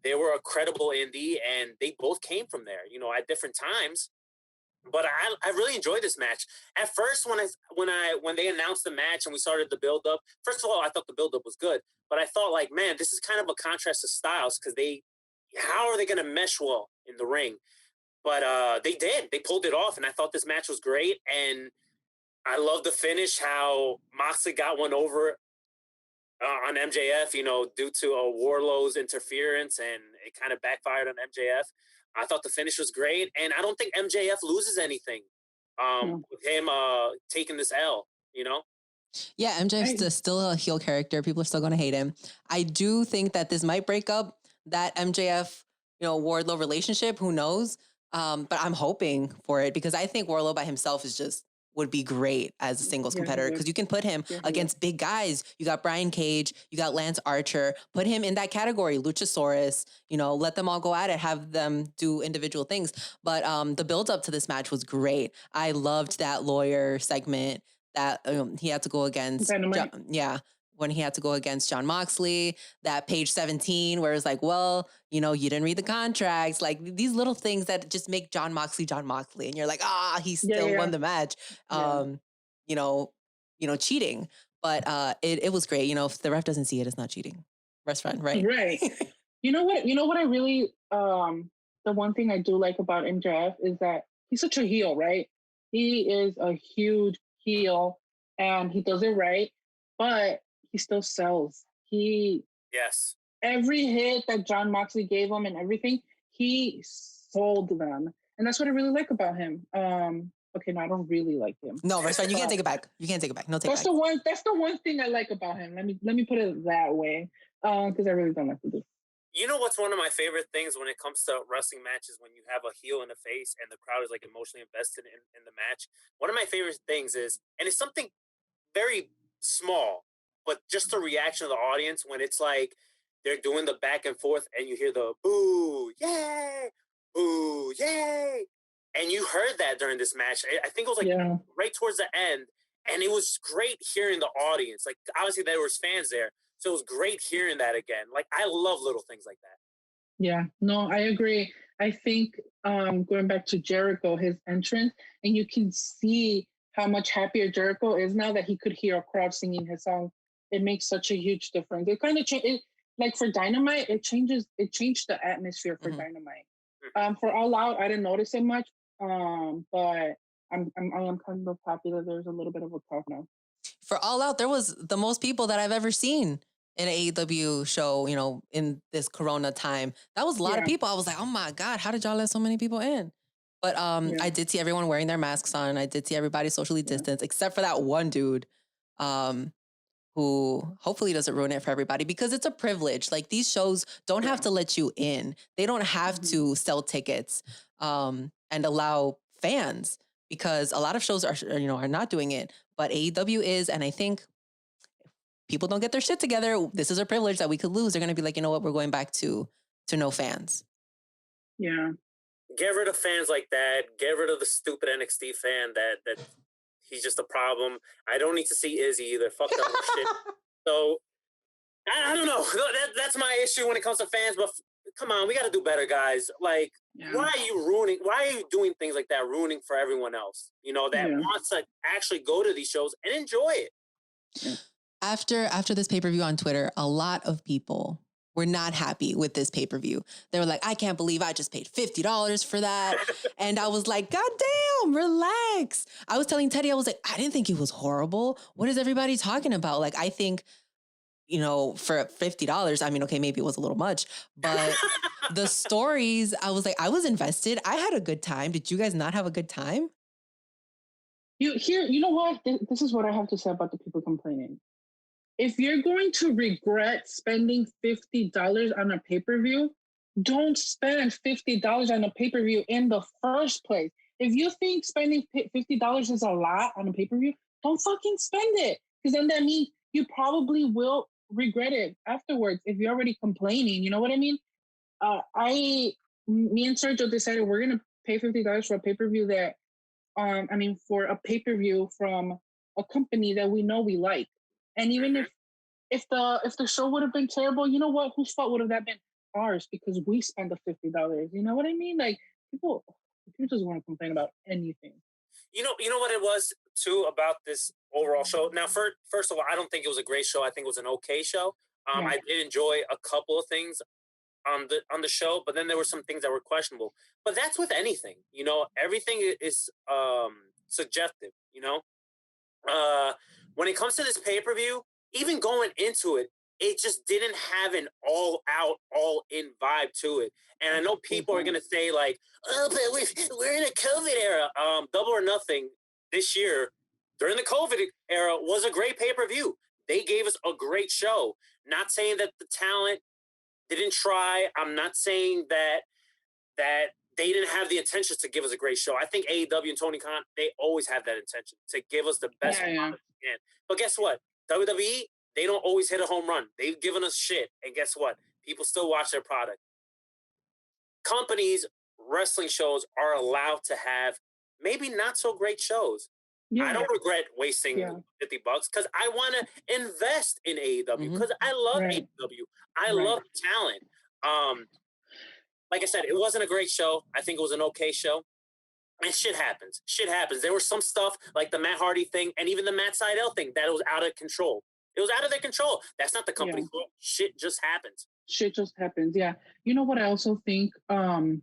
they were a credible indie, and they both came from there, at different times. But I really enjoyed this match. At first, when they announced the match and we started the build up, first of all, I thought the build up was good, but I thought like, man, this is kind of a contrast to styles because how are they going to mesh well in the ring? But they did. They pulled it off, and I thought this match was great. And I love the finish. How Moxley got one over on MJF, due to Wardlow's interference, and it kind of backfired on MJF. I thought the finish was great, and I don't think MJF loses anything with him taking this L, Yeah, MJF's still a heel character. People are still going to hate him. I do think that this might break up that MJF, Wardlow relationship. Who knows? But I'm hoping for it because I think Wardlow by himself would be great as a singles competitor because you can put him against big guys. You got Brian Cage, you got Lance Archer, put him in that category, Luchasaurus, let them all go at it, have them do individual things. But the build up to this match was great. I loved that lawyer segment that he had to go against. When he had to go against John Moxley, that page 17, where it's like, well, you didn't read the contracts, like these little things that just make John Moxley. And you're like, he still won the match, cheating. But it was great. If the ref doesn't see it, it's not cheating. Restaurant, right? Right. You know what I really, the one thing I do like about MJF is that he's such a heel, right? He is a huge heel and he does it right, but he still sells. Every hit that John Moxley gave him and everything, he sold them. And that's what I really like about him. Okay, no, I don't really like him. No, that's fine. You can't take it back. No, take it back. That's the one thing I like about him. Let me put it that way. Because I really don't like to do. You know what's one of my favorite things when it comes to wrestling matches, when you have a heel and a face and the crowd is like emotionally invested in the match? One of my favorite things is, and it's something very small, but just the reaction of the audience when it's like they're doing the back and forth and you hear the boo, yay, boo, yay. And you heard that during this match. I think it was like right towards the end. And it was great hearing the audience. Like, obviously there was fans there. So it was great hearing that again. Like, I love little things like that. Yeah, no, I agree. I think going back to Jericho, his entrance, and you can see how much happier Jericho is now that he could hear a crowd singing his song. It makes such a huge difference. It kind of changed. Like for Dynamite, it changed the atmosphere for Dynamite. For All Out, I didn't notice it much, but I am kind of happy that there's a little bit of a crowd now. For All Out, there was the most people that I've ever seen in an AEW show, in this Corona time. That was a lot of people. I was like, oh my God, how did y'all let so many people in? But I did see everyone wearing their masks on. I did see everybody socially distanced, except for that one dude who hopefully doesn't ruin it for everybody because it's a privilege. Like these shows don't have to let you in. They don't have to sell tickets and allow fans because a lot of shows are not doing it, but AEW is. And I think if people don't get their shit together, this is a privilege that we could lose. They're going to be like, you know what? We're going back to no fans. Yeah. Get rid of fans like that. Get rid of the stupid NXT fan that he's just a problem. I don't need to see Izzy either. Fuck that whole shit. So I don't know. That's my issue when it comes to fans. But come on, we got to do better, guys. Like, why are you ruining? Why are you doing things like that, ruining for everyone else? You know, that wants to actually go to these shows and enjoy it. Yeah. After this pay-per-view on Twitter, a lot of people were not happy with this pay-per-view. They were like, I can't believe I just paid $50 for that. And I was like, God damn, relax. I was telling Teddy, I was like, I didn't think it was horrible. What is everybody talking about? Like, I think, you know, for $50, I mean, okay, maybe it was a little much, but the stories, I was like, I was invested. I had a good time. Did you guys not have a good time? You know what? This is what I have to say about the people complaining. If you're going to regret spending $50 on a pay-per-view, don't spend $50 on a pay-per-view in the first place. If you think spending $50 is a lot on a pay-per-view, don't fucking spend it. Because then that means you probably will regret it afterwards if you're already complaining. You know what I mean? Me and Sergio decided we're gonna pay $50 for a pay-per-view that, for a pay-per-view from a company that we know we like. And even if the show would have been terrible, you know what? Whose fault would have that been? Ours, because we spent the $50. You know what I mean? Like people just want to complain about anything. You know what it was too about this overall show. Now, first of all, I don't think it was a great show. I think it was an okay show. I did enjoy a couple of things on the show, but then there were some things that were questionable. But that's with anything, you know. Everything is subjective, you know. When it comes to this pay-per-view, even going into it, it just didn't have an all-out, all-in vibe to it. And I know people are gonna say like, "Oh, but we're in a COVID era." Double or Nothing this year during the COVID era was a great pay-per-view. They gave us a great show. Not saying that the talent didn't try. I'm not saying that they didn't have the intentions to give us a great show. I think AEW and Tony Khan, they always have that intention to give us the best product they can. But guess what? WWE, they don't always hit a home run. They've given us shit. And guess what? People still watch their product. Companies, wrestling shows are allowed to have maybe not so great shows. I don't regret wasting $50 because I want to invest in AEW because I love AEW. I love talent. Like I said, it wasn't a great show. I think it was an okay show. And shit happens. Shit happens. There was some stuff like the Matt Hardy thing and even the Matt Sydal thing that was out of control. It was out of their control. That's not the company's fault. Shit just happens. Shit just happens. Yeah. You know what I also think? Damn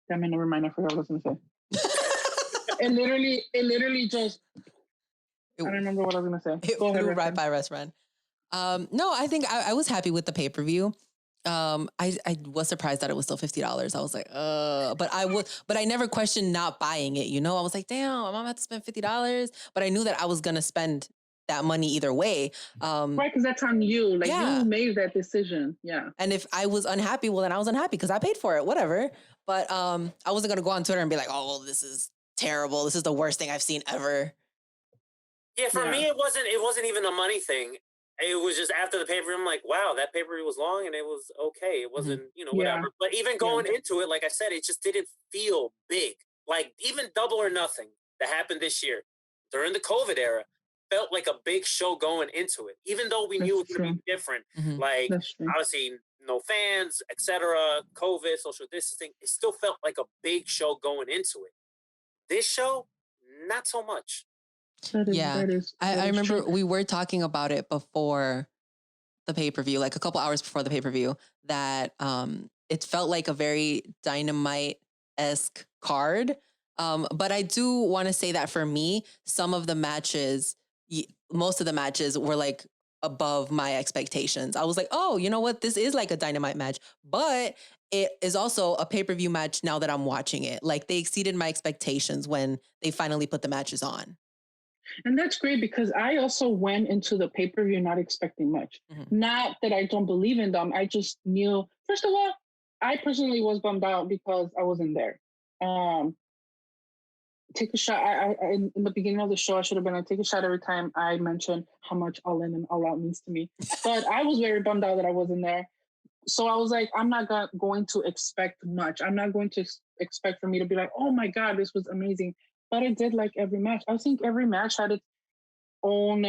it, never mind. I forgot what I was gonna say. it literally just. I don't remember what I was gonna say. It flew right by us, Ren. No, I think I was happy with the pay-per-view. I was surprised that it was still $50. I was like, but I never questioned not buying it. You know, I was like, damn, I'm gonna have to spend $50. But I knew that I was gonna spend that money either way. Right, because that's on you. Like you made that decision. Yeah. And if I was unhappy, well, then I was unhappy because I paid for it. Whatever. But I wasn't gonna go on Twitter and be like, oh, this is terrible. This is the worst thing I've seen ever. Yeah, for me, it wasn't even a money thing. It was just after the pay-per-view, I'm like, wow, that pay-per-view was long and it was okay. It wasn't, whatever. But even going into it, like I said, it just didn't feel big. Like even Double or Nothing that happened this year during the COVID era felt like a big show going into it. Even though we knew it was going to be different. Like obviously no fans, etc., COVID, social distancing, it still felt like a big show going into it. This show, not so much. I remember we were talking about it before the pay-per-view, like a couple hours before the pay-per-view, that it felt like a very Dynamite-esque card. But I do want to say that for me, some of the matches, most of the matches were like above my expectations. I was like, oh, you know what? This is like a Dynamite match, but it is also a pay-per-view match now that I'm watching it. Like they exceeded my expectations when they finally put the matches on. And that's great because I also went into the pay-per-view not expecting much. Not that I don't believe in them. I just knew, first of all, I personally was bummed out because I wasn't there. Take a shot. I in the beginning of the show, I should have been like, take a shot every time I mentioned how much All In and All Out means to me. But I was very bummed out that I wasn't there. So I was like, I'm not going to expect much. I'm not going to expect for me to be like, oh my God, this was amazing. But I did like every match. I think every match had its own,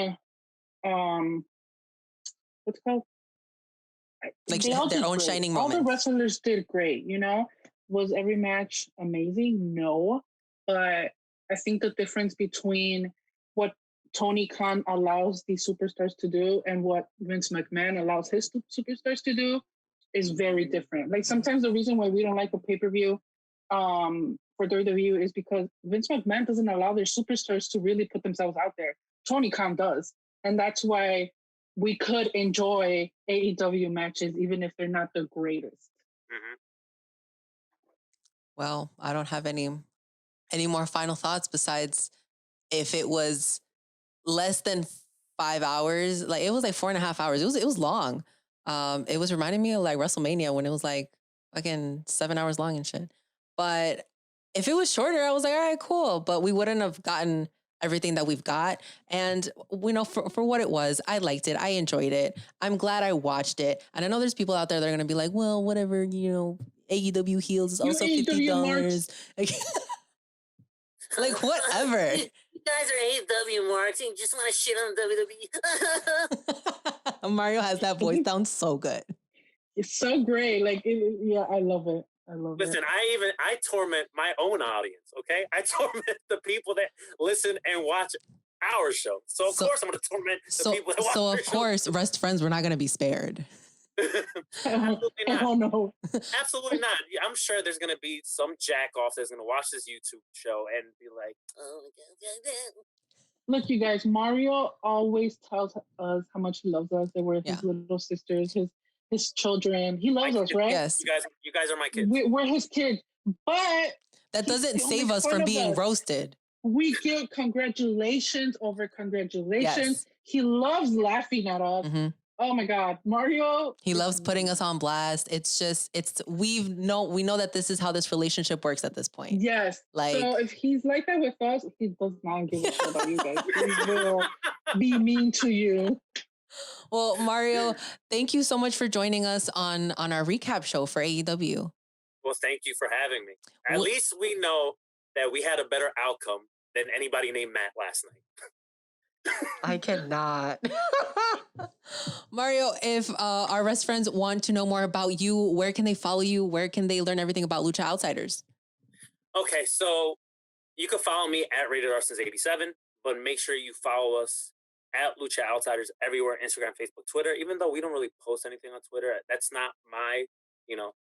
what's it called? Like they all their did own great. shining All the moment. wrestlers did great. Was every match amazing? No, but I think the difference between what Tony Khan allows these superstars to do and what Vince McMahon allows his superstars to do is very different. Like sometimes the reason why we don't like a pay-per-view for WWE is because Vince McMahon doesn't allow their superstars to really put themselves out there. Tony Khan does. And that's why we could enjoy AEW matches even if they're not the greatest. Mhm. Well, I don't have any more final thoughts besides if it was less than 5 hours, like it was like 4.5 hours. It was long. It was reminding me of like WrestleMania when it was like fucking 7 hours long and shit. But if it was shorter, I was like, all right, cool. But we wouldn't have gotten everything that we've got. And for what it was, I liked it. I enjoyed it. I'm glad I watched it. And I know there's people out there that are gonna be like, well, whatever, AEW heels is also $50. Like whatever. You guys are AEW marks and you just want to shit on WWE. Mario has that voice sounds so good. It's so great. Like, I love it. I love it. Listen, I torment my own audience, okay? I torment the people that listen and watch our show. So of course I'm going to torment the people that watch So our of course, Rest Friends, we're not going to be spared. Absolutely not. Oh no. Absolutely not. I'm sure there's going to be some jack off that's going to watch this YouTube show and be like, oh my God. Look, you guys, Mario always tells us how much he loves us. That we're his little sisters, his children. He loves us, right? Yes. You guys are my kids. We're his kids. But that doesn't save us from being roasted. We get congratulations over congratulations. Yes. He loves laughing at us. Mm-hmm. Oh my God, Mario. He loves putting us on blast. We know that this is how this relationship works at this point. Yes. So if he's like that with us, he does not give a shit about you guys. He will be mean to you. Well, Mario, thank you so much for joining us on our recap show for AEW. Well, thank you for having me. At least we know that we had a better outcome than anybody named Matt last night. I cannot. Mario, if our Rest Friends want to know more about you, where can they follow you? Where can they learn everything about Lucha Outsiders? Okay, so you can follow me at Rated R Since 87, but make sure you follow us at Lucha Outsiders everywhere, Instagram, Facebook, Twitter. Even though we don't really post anything on Twitter, that's not my,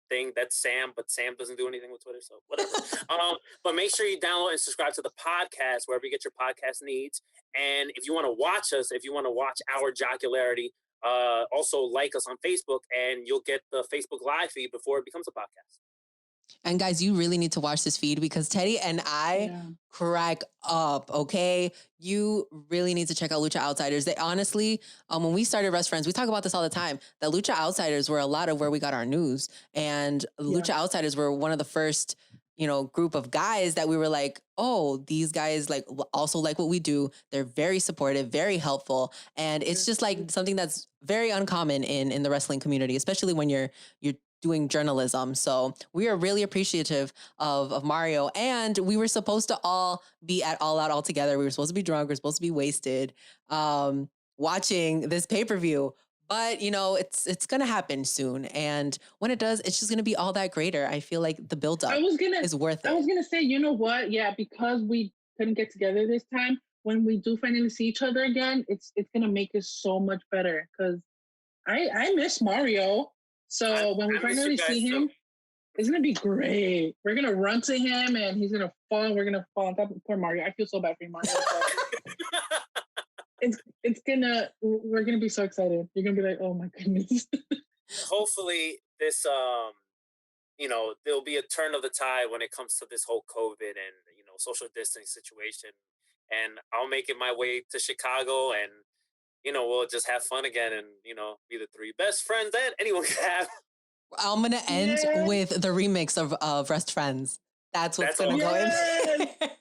thing. That's Sam, but Sam doesn't do anything with Twitter, so whatever. But make sure you download and subscribe to the podcast wherever you get your podcast needs. And if you want to watch us, if you want to watch our jocularity, also like us on Facebook, and you'll get the Facebook live feed before it becomes a podcast. And guys, you really need to watch this feed because Teddy and I crack up, okay? You really need to check out Lucha Outsiders. They honestly, when we started Rest Friends, we talk about this all the time, that Lucha Outsiders were a lot of where we got our news. And Lucha Outsiders were one of the first, group of guys that we were like, oh, these guys also like what we do. They're very supportive, very helpful. And it's just like something that's very uncommon in the wrestling community, especially when you're doing journalism. So we are really appreciative of Mario. And we were supposed to all be at All Out all together. We were supposed to be drunk. We were supposed to be wasted watching this pay-per-view. But, it's going to happen soon. And when it does, it's just going to be all that greater. I feel like the buildup is worth it. I was going to say, you know what? Yeah, because we couldn't get together this time, when we do finally see each other again, it's going to make it so much better. Because I miss Mario. So when we finally see him, it's going to be great. We're going to run to him and he's going to fall. We're going to fall on top of poor Mario. I feel so bad for you, Mario. We're going to be so excited. You're going to be like, oh my goodness. Hopefully this, there'll be a turn of the tide when it comes to this whole COVID and, social distancing situation. And I'll make it my way to Chicago and, we'll just have fun again and, be the three best friends that anyone can have. I'm going to end with the remix of Rest Friends. That's what's going to go in.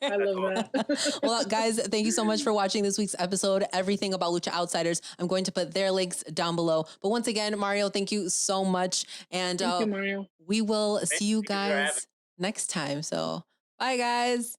I love that. Well, guys, thank you so much for watching this week's episode. Everything about Lucha Outsiders. I'm going to put their links down below. But once again, Mario, thank you so much. And thank you, Mario. We will see you guys next time. So bye, guys.